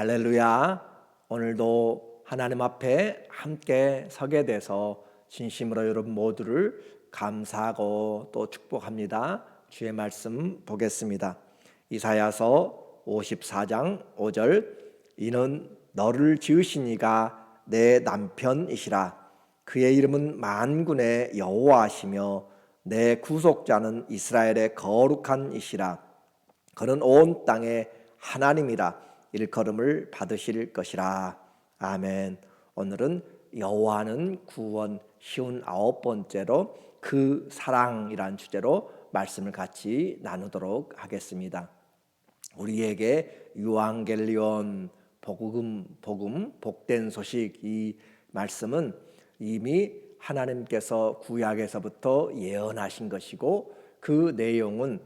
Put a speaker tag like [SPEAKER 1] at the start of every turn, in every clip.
[SPEAKER 1] 할렐루야. 오늘도 하나님 앞에 함께 서게 돼서 진심으로 여러분 모두를 감사하고 또 축복합니다. 주의 말씀 보겠습니다. 이사야서 54장 5절 이는 너를 지으신 이가 내 남편이시라. 그의 이름은 만군의 여호와시며 내 구속자는 이스라엘의 거룩한 이시라. 그는 온 땅의 하나님이라. 일컬음을 받으실 것이라. 아멘. 오늘은 여호와는 구원 쉬운 9번째로 그 사랑이란 주제로 말씀을 같이 나누도록 하겠습니다. 우리에게 유앙겔리온 복음 복된 소식, 이 말씀은 이미 하나님께서 구약에서부터 예언하신 것이고, 그 내용은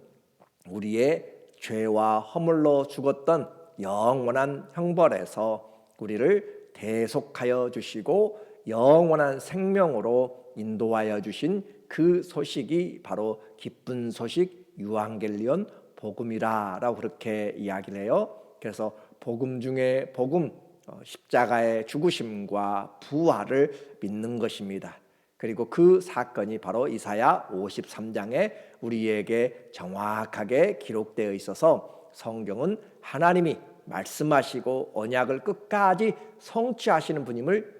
[SPEAKER 1] 우리의 죄와 허물로 죽었던 영원한 형벌에서 우리를 대속하여 주시고 영원한 생명으로 인도하여 주신 그 소식이 바로 기쁜 소식 유앙겔리온 복음이라고 그렇게 이야기를 해요. 그래서 복음 중에 복음, 십자가의 죽으심과 부활을 믿는 것입니다. 그리고 그 사건이 바로 이사야 53장에 우리에게 정확하게 기록되어 있어서 성경은 하나님이 말씀하시고 언약을 끝까지 성취하시는 분임을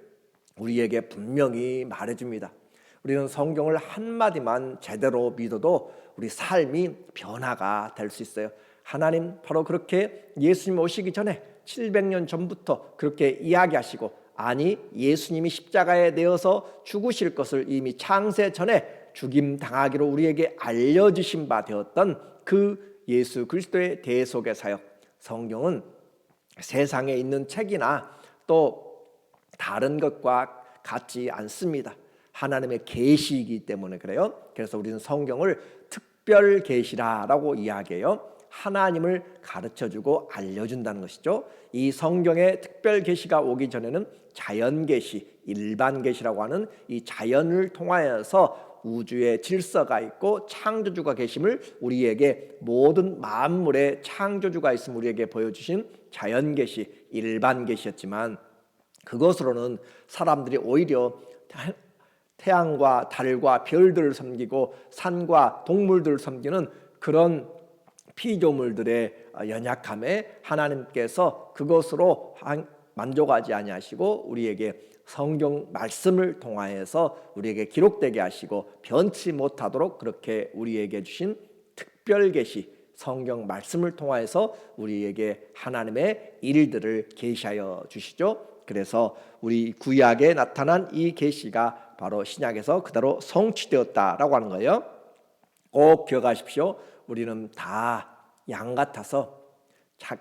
[SPEAKER 1] 우리에게 분명히 말해줍니다. 우리는 성경을 한마디만 제대로 믿어도 우리 삶이 변화가 될 수 있어요. 하나님 바로 그렇게 예수님 오시기 전에 700년 전부터 그렇게 이야기하시고, 아니 예수님이 십자가에 내어서 죽으실 것을 이미 창세 전에 죽임 당하기로 우리에게 알려주신 바 되었던 그 예수 그리스도의 대속의 사역, 성경은 세상에 있는 책이나 또 다른 것과 같지 않습니다. 하나님의 계시이기 때문에 그래요. 그래서 우리는 성경을 특별 계시라라고 이야기해요. 하나님을 가르쳐주고 알려준다는 것이죠. 이 성경의 특별 계시가 오기 전에는 자연 계시, 일반 계시라고 하는 이 자연을 통하여서 우주의 질서가 있고 창조주가 계심을 우리에게, 모든 만물의 창조주가 있음을 우리에게 보여주신 자연 계시, 일반 계시였지만, 그것으로는 사람들이 오히려 태양과 달과 별들을 섬기고 산과 동물들을 섬기는 그런 피조물들의 연약함에 하나님께서 그것으로 만족하지 아니하시고 우리에게 성경 말씀을 통하여서 우리에게 기록되게 하시고 변치 못하도록 그렇게 우리에게 주신 특별 계시, 성경 말씀을 통하여서 우리에게 하나님의 일들을 계시하여 주시죠. 그래서 우리 구약에 나타난 이 계시가 바로 신약에서 그대로 성취되었다라고 하는 거예요. 꼭 기억하십시오. 우리는 다 양 같아서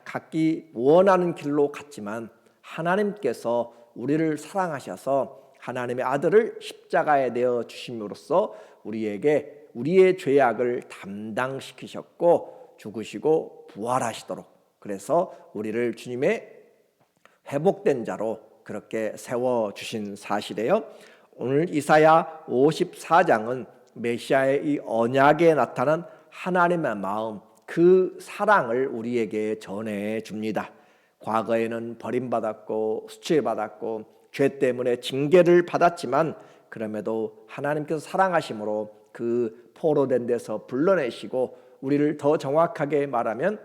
[SPEAKER 1] 각기 원하는 길로 갔지만 하나님께서 우리를 사랑하셔서 하나님의 아들을 십자가에 내어 주심으로써 우리에게 우리의 죄악을 담당시키셨고 죽으시고 부활하시도록, 그래서 우리를 주님의 회복된 자로 그렇게 세워주신 사실이에요. 오늘 이사야 54장은 메시아의 이 언약에 나타난 하나님의 마음, 그 사랑을 우리에게 전해줍니다. 과거에는 버림받았고 수치받았고 죄 때문에 징계를 받았지만, 그럼에도 하나님께서 사랑하심으로 그 포로된 데서 불러내시고 우리를 더 정확하게 말하면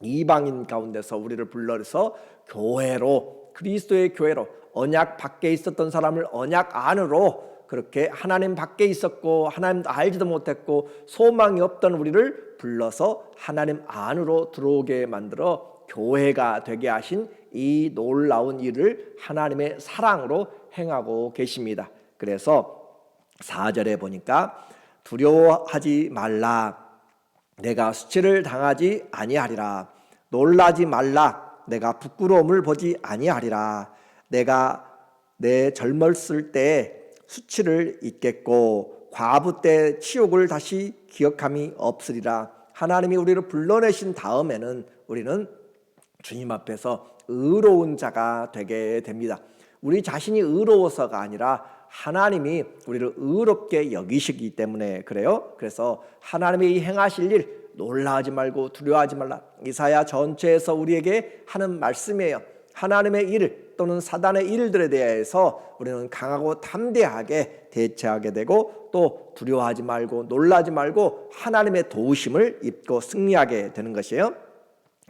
[SPEAKER 1] 이방인 가운데서 우리를 불러서 교회로, 그리스도의 교회로, 언약 밖에 있었던 사람을 언약 안으로, 그렇게 하나님 밖에 있었고 하나님도 알지도 못했고 소망이 없던 우리를 불러서 하나님 안으로 들어오게 만들어 교회가 되게 하신 이 놀라운 일을 하나님의 사랑으로 행하고 계십니다. 그래서 4절에 보니까 두려워하지 말라, 내가 수치를 당하지 아니하리라. 놀라지 말라, 내가 부끄러움을 보지 아니하리라. 내가 내 젊었을 때 수치를 잊겠고 과부 때 치욕을 다시 기억함이 없으리라. 하나님이 우리를 불러내신 다음에는 우리는 주님 앞에서 의로운 자가 되게 됩니다. 우리 자신이 의로워서가 아니라 하나님이 우리를 의롭게 여기시기 때문에 그래요. 그래서 하나님이 행하실 일 놀라지 말고 두려워하지 말라. 이사야 전체에서 우리에게 하는 말씀이에요. 하나님의 일 또는 사단의 일들에 대해서 우리는 강하고 담대하게 대처하게 되고 또 두려워하지 말고 놀라지 말고 하나님의 도우심을 입고 승리하게 되는 것이에요.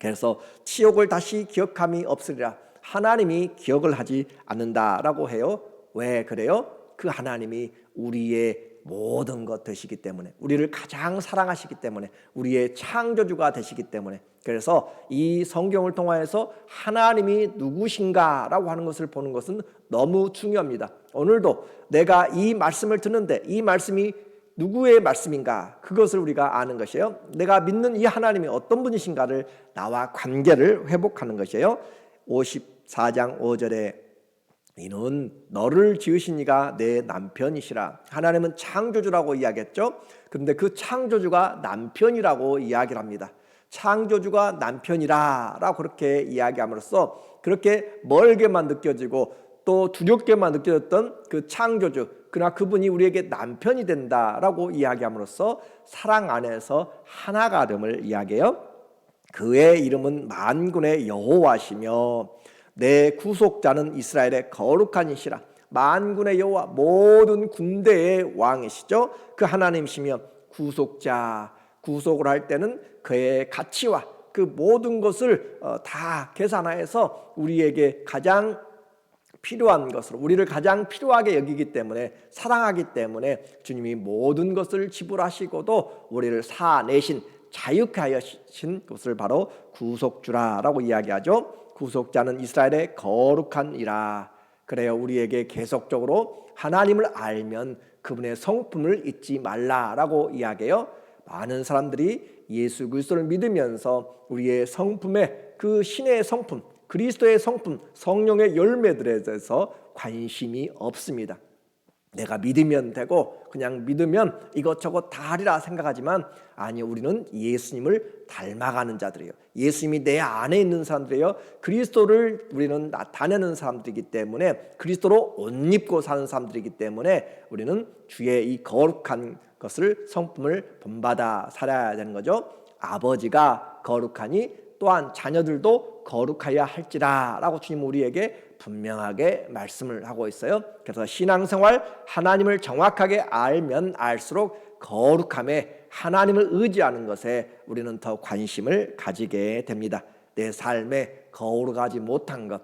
[SPEAKER 1] 그래서 치욕을 다시 기억함이 없으리라. 하나님이 기억을 하지 않는다라고 해요. 왜 그래요? 그 하나님이 우리의 모든 것 되시기 때문에, 우리를 가장 사랑하시기 때문에, 우리의 창조주가 되시기 때문에. 그래서 이 성경을 통하여서 하나님이 누구신가라고 하는 것을 보는 것은 너무 중요합니다. 오늘도 내가 이 말씀을 듣는데 이 말씀이 누구의 말씀인가, 그것을 우리가 아는 것이에요. 내가 믿는 이 하나님이 어떤 분이신가를 나와 관계를 회복하는 것이에요. 54장 5절에 이는 너를 지으신 이가 내 남편이시라. 하나님은 창조주라고 이야기했죠. 그런데 그 창조주가 남편이라고 이야기를 합니다. 창조주가 남편이라라고 그렇게 이야기함으로써 그렇게 멀게만 느껴지고 또 두렵게만 느껴졌던 그 창조주, 그러나 그분이 우리에게 남편이 된다라고 이야기함으로써 사랑 안에서 하나가 됨을 이야기해요. 그의 이름은 만군의 여호와시며 내 구속자는 이스라엘의 거룩한 이시라. 만군의 여호와, 모든 군대의 왕이시죠. 그 하나님이시며 구속자, 구속을 할 때는 그의 가치와 그 모든 것을 다 계산하여서 우리에게 가장 필요한 것으로, 우리를 가장 필요하게 여기기 때문에, 사랑하기 때문에 주님이 모든 것을 지불하시고도 우리를 사내신, 자유케 하신 것을 바로 구속주라라고 이야기하죠. 구속자는 이스라엘의 거룩한 이라. 그래요, 우리에게 계속적으로 하나님을 알면 그분의 성품을 잊지 말라라고 이야기해요. 많은 사람들이 예수 그리스도를 믿으면서 우리의 성품에, 그 신의 성품, 그리스도의 성품, 성령의 열매들에 대해서 관심이 없습니다. 내가 믿으면 되고 그냥 믿으면 이것저것 다 하리라 생각하지만, 아니, 우리는 예수님을 닮아가는 자들이에요. 예수님이 내 안에 있는 사람들이에요. 그리스도를 우리는 나타내는 사람들이기 때문에, 그리스도로 옷 입고 사는 사람들이기 때문에 우리는 주의 이 거룩한 것을, 성품을 본받아 살아야 되는 거죠. 아버지가 거룩하니 또한 자녀들도 거룩하여야 할지라 라고 주님 우리에게 분명하게 말씀을 하고 있어요. 그래서 신앙생활, 하나님을 정확하게 알면 알수록 거룩함에, 하나님을 의지하는 것에 우리는 더 관심을 가지게 됩니다. 내 삶에 거룩하지 못한 것,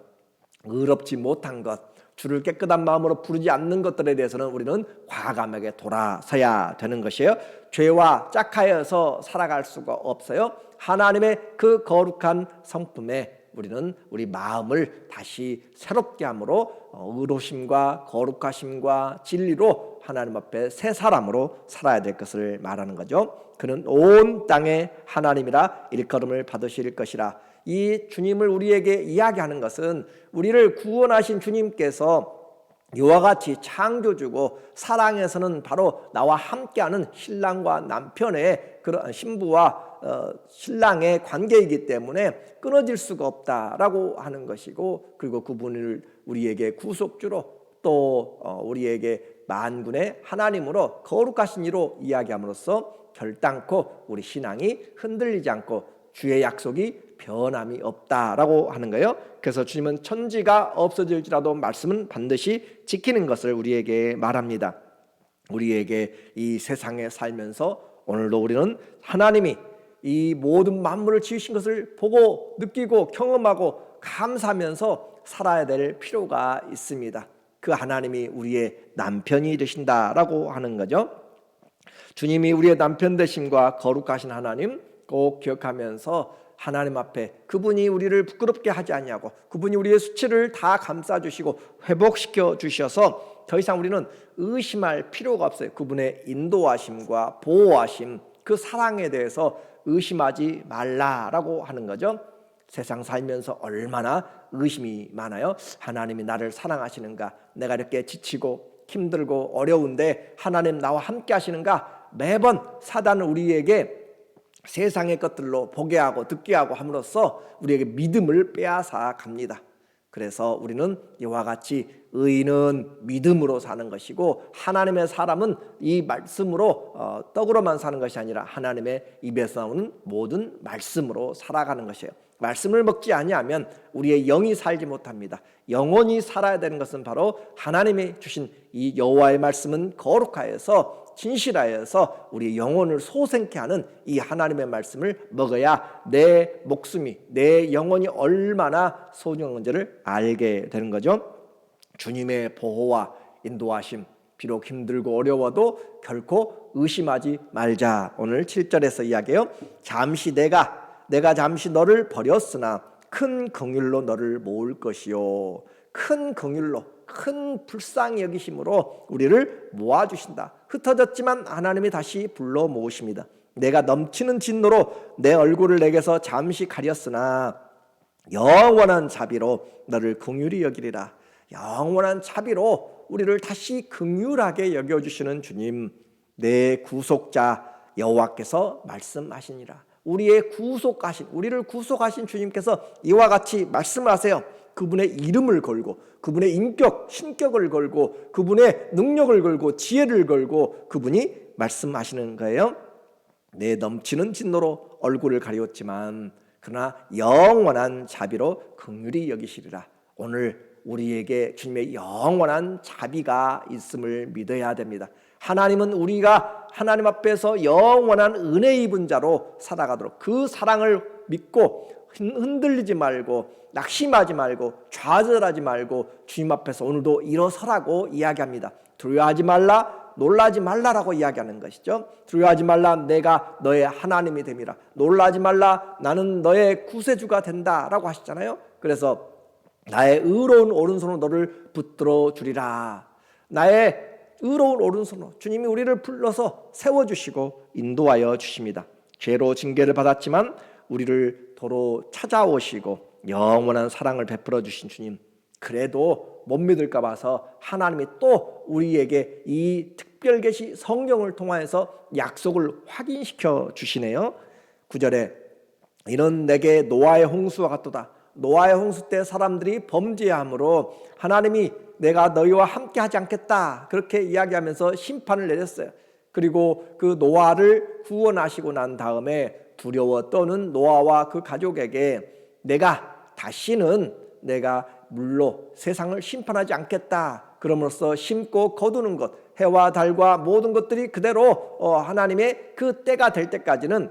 [SPEAKER 1] 의롭지 못한 것, 주를 깨끗한 마음으로 부르지 않는 것들에 대해서는 우리는 과감하게 돌아서야 되는 것이에요. 죄와 짝하여서 살아갈 수가 없어요. 하나님의 그 거룩한 성품에 우리는 우리 마음을 다시 새롭게 함으로 의로심과 거룩하심과 진리로 하나님 앞에 새 사람으로 살아야 될 것을 말하는 거죠. 그는 온 땅에 하나님이라 일컬음을 받으실 것이라. 이 주님을 우리에게 이야기하는 것은 우리를 구원하신 주님께서 이와 같이 창조주고, 사랑에서는 바로 나와 함께하는 신랑과 남편의 그런 신부와 신랑의 관계이기 때문에 끊어질 수가 없다라고 하는 것이고, 그리고 그분을 우리에게 구속주로 또 우리에게 만군의 하나님으로 거룩하신 이로 이야기함으로써 결단코 우리 신앙이 흔들리지 않고 주의 약속이 변함이 없다라고 하는 거예요. 그래서 주님은 천지가 없어질지라도 말씀은 반드시 지키는 것을 우리에게 말합니다. 우리에게 이 세상에 살면서 오늘도 우리는 하나님이 이 모든 만물을 지으신 것을 보고 느끼고 경험하고 감사하면서 살아야 될 필요가 있습니다. 그 하나님이 우리의 남편이 되신다라고 하는 거죠. 주님이 우리의 남편 되심과 거룩하신 하나님 꼭 기억하면서 하나님 앞에 그분이 우리를 부끄럽게 하지 아니하고 그분이 우리의 수치를 다 감싸주시고 회복시켜 주셔서 더 이상 우리는 의심할 필요가 없어요. 그분의 인도하심과 보호하심, 그 사랑에 대해서 의심하지 말라라고 하는 거죠. 세상 살면서 얼마나 의심이 많아요. 하나님이 나를 사랑하시는가? 내가 이렇게 지치고 힘들고 어려운데 하나님 나와 함께 하시는가? 매번 사단은 우리에게 세상의 것들로 보게 하고 듣게 하고 함으로써 우리에게 믿음을 빼앗아 갑니다. 그래서 우리는 이와 같이 의인은 믿음으로 사는 것이고, 하나님의 사람은 이 말씀으로 떡으로만 사는 것이 아니라 하나님의 입에서 나오는 모든 말씀으로 살아가는 것이에요. 말씀을 먹지 아니하면 우리의 영이 살지 못합니다. 영혼이 살아야 되는 것은 바로 하나님이 주신 이 여호와의 말씀은 거룩하여서 진실하여서 우리 영혼을 소생케 하는 이 하나님의 말씀을 먹어야 내 목숨이, 내 영혼이 얼마나 소중한지를 알게 되는 거죠. 주님의 보호와 인도하심, 비록 힘들고 어려워도 결코 의심하지 말자. 오늘 7절에서 이야기해요. 잠시 내가 잠시 너를 버렸으나 큰 긍휼로 너를 모을 것이요. 큰 긍휼로, 큰 불쌍히 여기심으로 우리를 모아주신다. 흩어졌지만 하나님이 다시 불러 모으십니다. 내가 넘치는 진노로 내 얼굴을 내게서 잠시 가렸으나 영원한 자비로 너를 긍휼히 여기리라. 영원한 자비로 우리를 다시 긍휼하게 여겨주시는 주님, 내 구속자 여호와께서 말씀하시니라. 우리의 구속하신, 우리를 구속하신 주님께서 이와 같이 말씀하세요. 그분의 이름을 걸고, 그분의 인격, 신격을 걸고, 그분의 능력을 걸고, 지혜를 걸고 그분이 말씀하시는 거예요. 내 넘치는 진노로 얼굴을 가리웠지만 그러나 영원한 자비로 긍휼히 여기시리라. 오늘 우리에게 주님의 영원한 자비가 있음을 믿어야 됩니다. 하나님은 우리가 하나님 앞에서 영원한 은혜 입은 자로 살아가도록 그 사랑을 믿고 흔들리지 말고 낙심하지 말고 좌절하지 말고 주님 앞에서 오늘도 일어서라고 이야기합니다. 두려워하지 말라, 놀라지 말라라고 이야기하는 것이죠. 두려워하지 말라, 내가 너의 하나님이 됨이라. 놀라지 말라, 나는 너의 구세주가 된다라고 하시잖아요. 그래서 나의 의로운 오른손으로 너를 붙들어 주리라. 나의 의로운 오른손으로 주님이 우리를 불러서 세워주시고 인도하여 주십니다. 죄로 징계를 받았지만 우리를 도로 찾아오시고 영원한 사랑을 베풀어 주신 주님, 그래도 못 믿을까 봐서 하나님이 또 우리에게 이 특별 계시 성경을 통하여서 약속을 확인시켜 주시네요. 9절에 이는 내게 노아의 홍수와 같도다. 노아의 홍수 때 사람들이 범죄함으로 하나님이 내가 너희와 함께 하지 않겠다 그렇게 이야기하면서 심판을 내렸어요. 그리고 그 노아를 구원하시고 난 다음에 두려워 떠는 노아와 그 가족에게 내가 다시는 내가 물로 세상을 심판하지 않겠다, 그럼으로써 심고 거두는 것, 해와 달과 모든 것들이 그대로 하나님의 그 때가 될 때까지는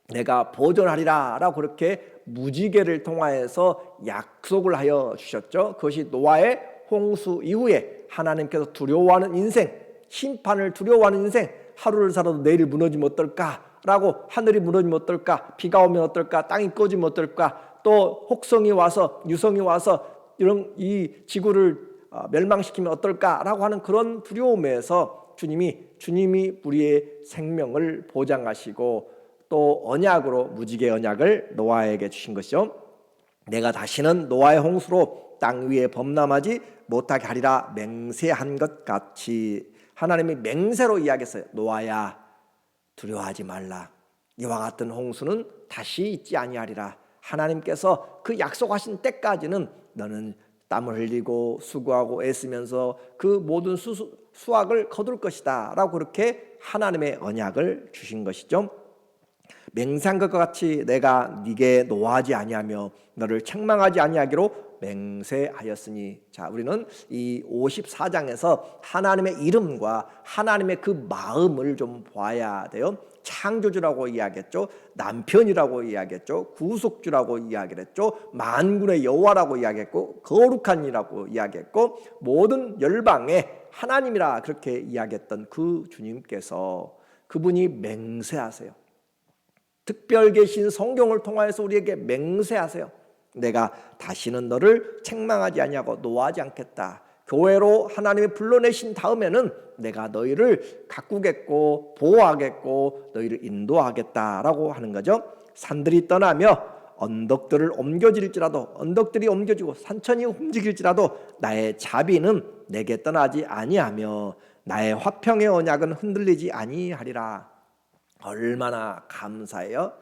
[SPEAKER 1] 내가 보존하리라 라고 그렇게 무지개를 통하여서 약속을 하여 주셨죠. 그것이 노아의 홍수 이후에 하나님께서 두려워하는 인생, 심판을 두려워하는 인생, 하루를 살아도 내일이 무너지면 어떨까 라고, 하늘이 무너지면 어떨까, 비가 오면 어떨까, 땅이 꺼지면 어떨까, 또 혹성이 와서 유성이 와서 이런 이 지구를 멸망시키면 어떨까라고 하는 그런 두려움에서 주님이 우리의 생명을 보장하시고 또 언약으로 무지개 언약을 노아에게 주신 것이죠. 내가 다시는 노아의 홍수로 땅 위에 범람하지 못하게 하리라 맹세한 것 같이 하나님이 맹세로 이야기했어요. 노아야, 두려워하지 말라. 이와 같은 홍수는 다시 있지 아니하리라. 하나님께서 그 약속하신 때까지는 너는 땀을 흘리고 수고하고 애쓰면서 그 모든 수확을 거둘 것이다 라고 그렇게 하나님의 언약을 주신 것이죠. 맹세한 것과 같이 내가 네게 노하지 아니하며 너를 책망하지 아니하기로 맹세하였으니. 자, 우리는 이 54장에서 하나님의 이름과 하나님의 그 마음을 좀 봐야 돼요. 창조주라고 이야기했죠. 남편이라고 이야기했죠. 구속주라고 이야기를 했죠. 만군의 여호와라고 이야기했고 거룩한 이라고 이야기했고 모든 열방의 하나님이라 그렇게 이야기했던 그 주님께서 그분이 맹세하세요. 특별 계신 성경을 통하여서 우리에게 맹세하세요. 내가 다시는 너를 책망하지 아니하고 노하지 않겠다. 교회로 하나님이 불러내신 다음에는 내가 너희를 가꾸겠고 보호하겠고 너희를 인도하겠다라고 하는 거죠. 산들이 떠나며 언덕들을 옮겨질지라도, 언덕들이 옮겨지고 산천이 움직일지라도 나의 자비는 내게 떠나지 아니하며 나의 화평의 언약은 흔들리지 아니하리라. 얼마나 감사해요.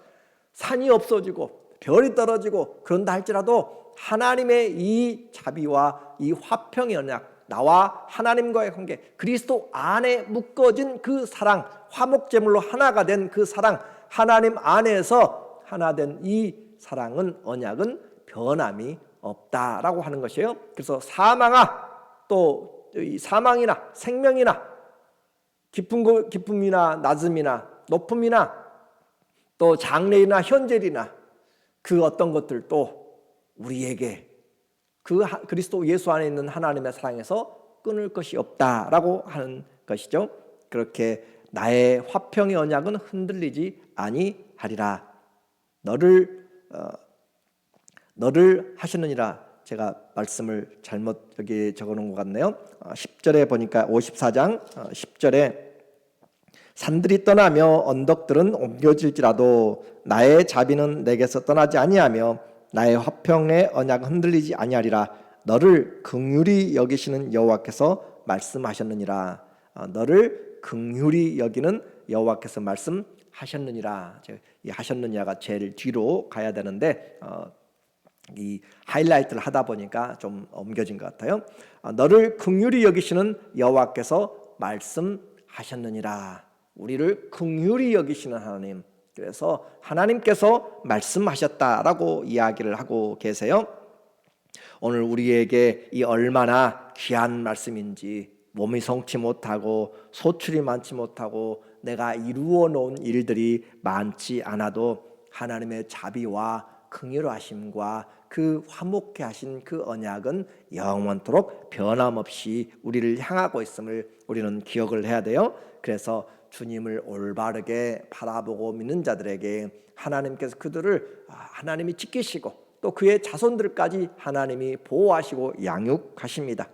[SPEAKER 1] 산이 없어지고 별이 떨어지고 그런다 할지라도 하나님의 이 자비와 이 화평의 언약, 나와 하나님과의 관계, 그리스도 안에 묶어진 그 사랑, 화목제물로 하나가 된 그 사랑, 하나님 안에서 하나 된 이 사랑은 언약은 변함이 없다라고 하는 것이에요. 그래서 사망아, 또 이 사망이나 생명이나 기쁨이나 낮음이나 높음이나 또 장래이나 현재이나 그 어떤 것들도 우리에게 그 그리스도 예수 안에 있는 하나님의 사랑에서 끊을 것이 없다라고 하는 것이죠. 그렇게 나의 화평의 언약은 흔들리지 아니하리라. 너를 하시느니라. 제가 말씀을 잘못 여기 적어놓은 것 같네요. 10절에 보니까 54장 10절에 산들이 떠나며 언덕들은 옮겨질지라도 나의 자비는 내게서 떠나지 아니하며 나의 화평의 언약은 흔들리지 아니하리라. 너를 긍휼히 여기시는 여호와께서 말씀하셨느니라. 너를 긍휼히 여기는 여호와께서 말씀하셨느니라. 이 하셨느냐가 제일 뒤로 가야 되는데 이 하이라이트를 하다 보니까 좀 옮겨진 것 같아요. 너를 긍휼히 여기시는 여호와께서 말씀하셨느니라. 우리를 긍휼히 여기시는 하나님, 그래서 하나님께서 말씀하셨다라고 이야기를 하고 계세요. 오늘 우리에게 이 얼마나 귀한 말씀인지, 몸이 성치 못하고 소출이 많지 못하고 내가 이루어 놓은 일들이 많지 않아도 하나님의 자비와 긍휼하심과 그 화목케 하신 그 언약은 영원토록 변함없이 우리를 향하고 있음을 우리는 기억을 해야 돼요. 그래서 주님을 올바르게 바라보고 믿는 자들에게 하나님께서 그들을 하나님이 지키시고 또 그의 자손들까지 하나님이 보호하시고 양육하십니다.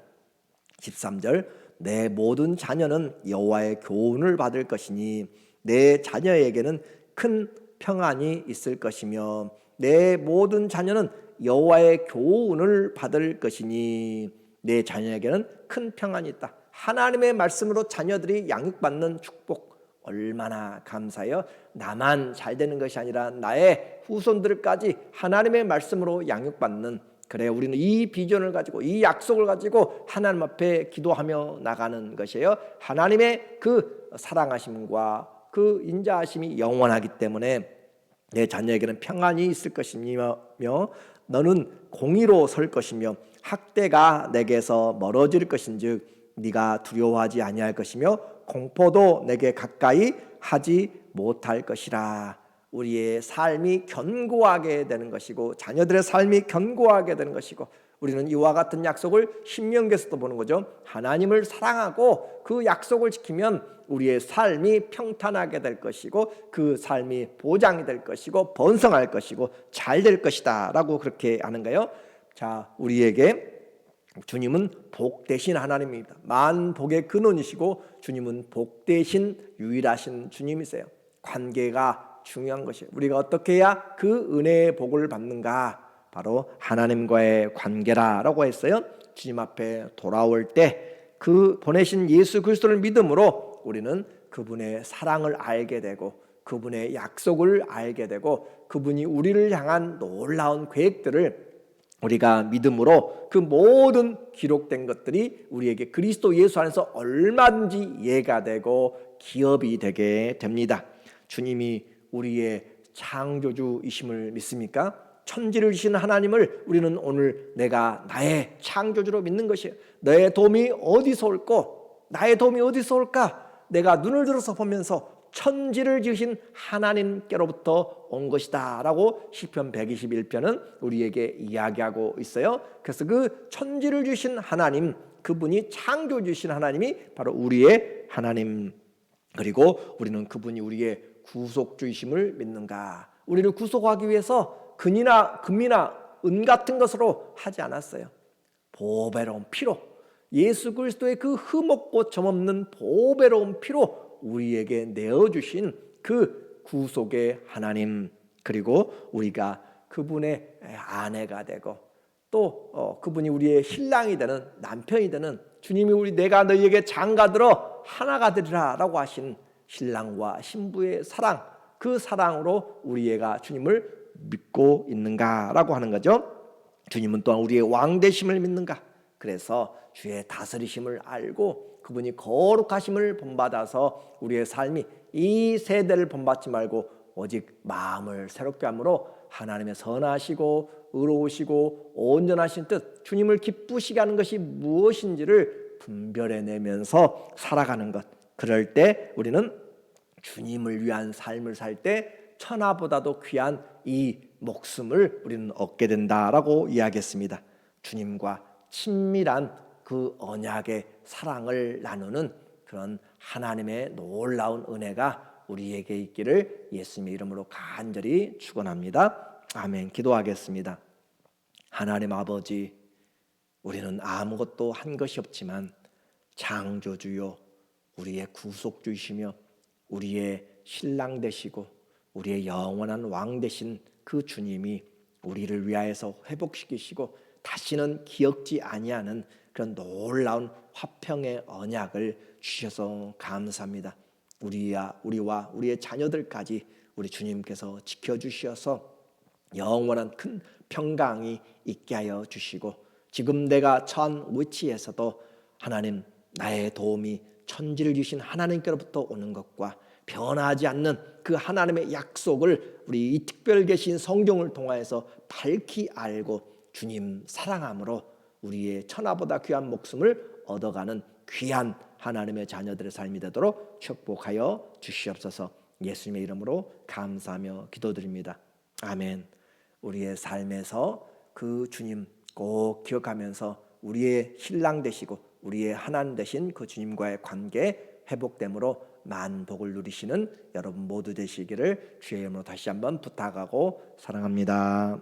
[SPEAKER 1] 13절 내 모든 자녀는 여호와의 교훈을 받을 것이니 내 자녀에게는 큰 평안이 있을 것이며 내 모든 자녀는 여호와의 교훈을 받을 것이니 내 자녀에게는 큰 평안이 있다. 하나님의 말씀으로 자녀들이 양육받는 축복 얼마나 감사해요. 나만 잘 되는 것이 아니라 나의 후손들까지 하나님의 말씀으로 양육받는, 그래 우리는 이 비전을 가지고 이 약속을 가지고 하나님 앞에 기도하며 나가는 것이에요. 하나님의 그 사랑하심과 그 인자하심이 영원하기 때문에 내 자녀에게는 평안이 있을 것이며 너는 공의로 설 것이며 학대가 내게서 멀어질 것인즉 네가 두려워하지 아니할 것이며 공포도 내게 가까이 하지 못할 것이라. 우리의 삶이 견고하게 되는 것이고 자녀들의 삶이 견고하게 되는 것이고 우리는 이와 같은 약속을 신명기에서도 보는 거죠. 하나님을 사랑하고 그 약속을 지키면 우리의 삶이 평탄하게 될 것이고 그 삶이 보장이 될 것이고 번성할 것이고 잘 될 것이다 라고 그렇게 하는 거예요. 자, 우리에게 주님은 복되신 하나님입니다. 만복의 근원이시고 주님은 복되신 유일하신 주님이세요. 관계가 중요한 것이에요. 우리가 어떻게 해야 그 은혜의 복을 받는가? 바로 하나님과의 관계라고 했어요. 주님 앞에 돌아올 때 그 보내신 예수 그리스도를 믿음으로 우리는 그분의 사랑을 알게 되고 그분의 약속을 알게 되고 그분이 우리를 향한 놀라운 계획들을 우리가 믿음으로 그 모든 기록된 것들이 우리에게 그리스도 예수 안에서 얼마든지 이해가 되고 기업이 되게 됩니다. 주님이 우리의 창조주이심을 믿습니까? 천지를 주신 하나님을 우리는 오늘 내가 나의 창조주로 믿는 것이에요. 너의 도움이 어디서 올고 나의 도움이 어디서 올까? 내가 눈을 들어서 보면서 천지를 지으신 하나님께로부터 온 것이다 라고 시편 121편은 우리에게 이야기하고 있어요. 그래서 그 천지를 주신 하나님, 그분이 창조주신 하나님이 바로 우리의 하나님, 그리고 우리는 그분이 우리의 구속주이심을 믿는가? 우리를 구속하기 위해서 금이나 은 같은 것으로 하지 않았어요. 보배로운 피로, 예수 그리스도의 그 흠없고 점없는 보배로운 피로 우리에게 내어주신 그 구속의 하나님, 그리고 우리가 그분의 아내가 되고 또 그분이 우리의 신랑이 되는, 남편이 되는, 주님이 내가 너희에게 장가들어 하나가 되리라 라고 하신 신랑과 신부의 사랑, 그 사랑으로 우리가 주님을 믿고 있는가라고 하는 거죠. 주님은 또한 우리의 왕되심을 믿는가? 그래서 주의 다스리심을 알고 그분이 거룩하심을 본받아서 우리의 삶이 이 세대를 본받지 말고 오직 마음을 새롭게 함으로 하나님의 선하시고 의로우시고 온전하신 뜻, 주님을 기쁘시게 하는 것이 무엇인지를 분별해내면서 살아가는 것. 그럴 때 우리는 주님을 위한 삶을 살 때 천하보다도 귀한 이 목숨을 우리는 얻게 된다라고 이야기했습니다. 주님과 친밀한 그 언약의 사랑을 나누는 그런 하나님의 놀라운 은혜가 우리에게 있기를 예수님의 이름으로 간절히 축원합니다. 아멘. 기도하겠습니다. 하나님 아버지, 우리는 아무것도 한 것이 없지만 창조주요, 우리의 구속주이시며 우리의 신랑 되시고 우리의 영원한 왕 되신 그 주님이 우리를 위하여서 회복시키시고 다시는 기억지 아니하는 그런 놀라운 화평의 언약을 주셔서 감사합니다. 우리와 우리의 자녀들까지 우리 주님께서 지켜주셔서 영원한 큰 평강이 있게 하여 주시고, 지금 내가 처한 위치에서도 하나님, 나의 도움이 천지를 주신 하나님께로부터 오는 것과 변하지 않는 그 하나님의 약속을 우리 이 특별 계신 성경을 통하여서 밝히 알고 주님 사랑함으로 우리의 천하보다 귀한 목숨을 얻어가는 귀한 하나님의 자녀들의 삶이 되도록 축복하여 주시옵소서. 예수님의 이름으로 감사하며 기도드립니다. 아멘. 우리의 삶에서 그 주님 꼭 기억하면서 우리의 신랑 되시고 우리의 하나님 되신 그 주님과의 관계 회복됨으로 만복을 누리시는 여러분 모두 되시기를 주의 이름으로 다시 한번 부탁하고 사랑합니다.